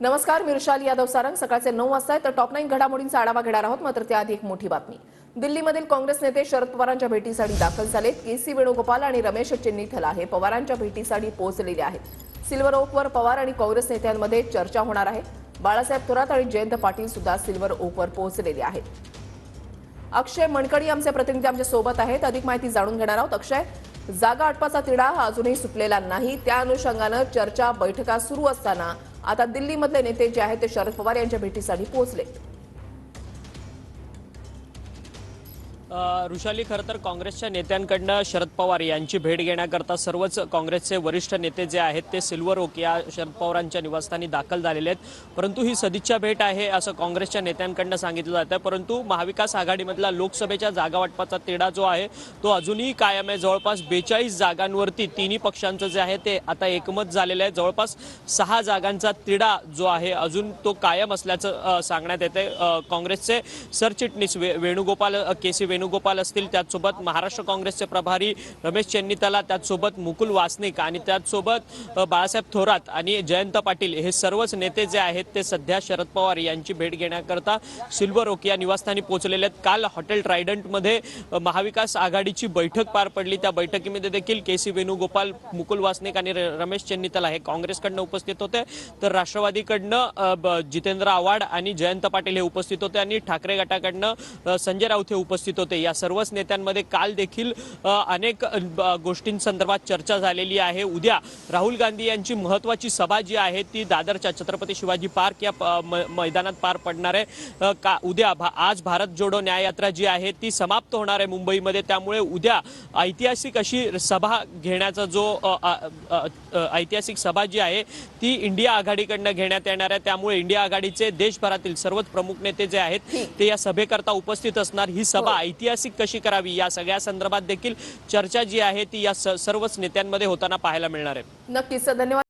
नमस्कार, मी ऋषाली यादव सारंग. सकाळचे 9 वाजता आहे तर टॉप 9 घडामोडींचा आढावा घेणार आहोत. मात्र त्याआधी एक मोठी बातमी. दिल्लीमधील काँग्रेस नेते शरद पवारांच्या भेटीसाठी दाखल झालेत. के.सी. वेणुगोपाल आणि रमेश चेन्नीथला हे पवारांच्या भेटीसाठी पोहोचलेले आहेत. सिल्वर ओकवर पवार आणि काँग्रेस नेत्यांमध्ये चर्चा होणार आहे. बाळासाहेब थोरात आणि जयंत पाटील सुद्धा सिल्वर ओकवर पोहोचलेले आहेत. अक्षय मणकडी आमचे प्रतिनिधी आमच्या सोबत आहेत. अधिक माहिती जाणून घेणार आहोत. अक्षय, जागा आटपाचा तिढा हा अजूनही सुटलेला नाही. त्या अनुषंगानं चर्चा बैठका सुरू असताना आता दिल्लीमधले नेते जे आहेत ते शरद पवार यांच्या भेटीसाठी पोहोचले. ऋषाली, खरं तर काँग्रेसच्या नेत्यांकडनं शरद पवार यांची भेट घेण्याकरता सर्वच काँग्रेसचे वरिष्ठ नेते जे आहेत ते सिल्वर ओक या शरद पवारांच्या निवासस्थानी दाखल झालेले आहेत. परंतु ही सदिच्छा भेट आहे असं काँग्रेसच्या नेत्यांकडनं सांगितलं जातं. परंतु महाविकास आघाडीमधला लोकसभेच्या जागा वाटपाचा तिढा जो आहे तो अजूनही कायम आहे. जवळपास 42 जागांवरती तिन्ही पक्षांचं जे आहे ते आता एकमत झालेलं आहे. जवळपास 6 जागांचा तिढा जो आहे अजून तो कायम असल्याचं सांगण्यात येते. काँग्रेसचे सरचिटणीस वेणुगोपाल के.सी. वेणुगोपाल असतील, त्याचसोबत महाराष्ट्र काँग्रेसचे प्रभारी रमेश चेन्नीथला, त्याचसोबत मुकुल वासनिक आणि त्याचसोबत बाळासाहेब थोरात आणि जयंत पाटील हे सर्वच नेते जे आहेत ते सध्या शरद पवार यांची भेट घेण्याकरता सिल्वर ओक या निवासस्थानी पोहोचलेले आहेत. काल हॉटेल ट्रायडंटमध्ये महाविकास आघाडीची बैठक पार पडली. त्या बैठकीमध्ये देखील के.सी. वेणुगोपाल, मुकुल वासनिक आणि रमेश चेन्नीथला हे काँग्रेसकडनं उपस्थित होते, तर राष्ट्रवादीकडनं जितेंद्र आव्हाड आणि जयंत पाटील हे उपस्थित होते आणि ठाकरे गटाकडनं संजय राऊत हे उपस्थित होते. या सर्वच नेत्यांमध्ये काल देखील अनेक गोष्टींसंदर्भात चर्चा झालेली आहे. उद्या राहुल गांधी यांची महत्त्वाची सभा जी आहे ती दादरच्या छत्रपती शिवाजी पार्क या मैदानात पार पडणार आहे. उद्या आज भारत जोडो न्याययात्रा जी आहे ती समाप्त होणार आहे मुंबईमध्ये. त्यामुळे उद्या ऐतिहासिक अशी सभा घेण्याचा जो ऐतिहासिक सभा जी आहे ती इंडिया आघाडीकडनं घेण्यात येणार आहे. त्यामुळे इंडिया आघाडीचे देशभरातील सर्वच प्रमुख नेते जे आहेत ते या सभेकरता उपस्थित असणार. ही सभा ऐतिहासिक कशी करावी या सगळ्या संदर्भात देखील चर्चा जी आहे ती या सर्वच नेत्यांमध्ये होताना पाहायला मिळणार आहे. नक्कीच, धन्यवाद.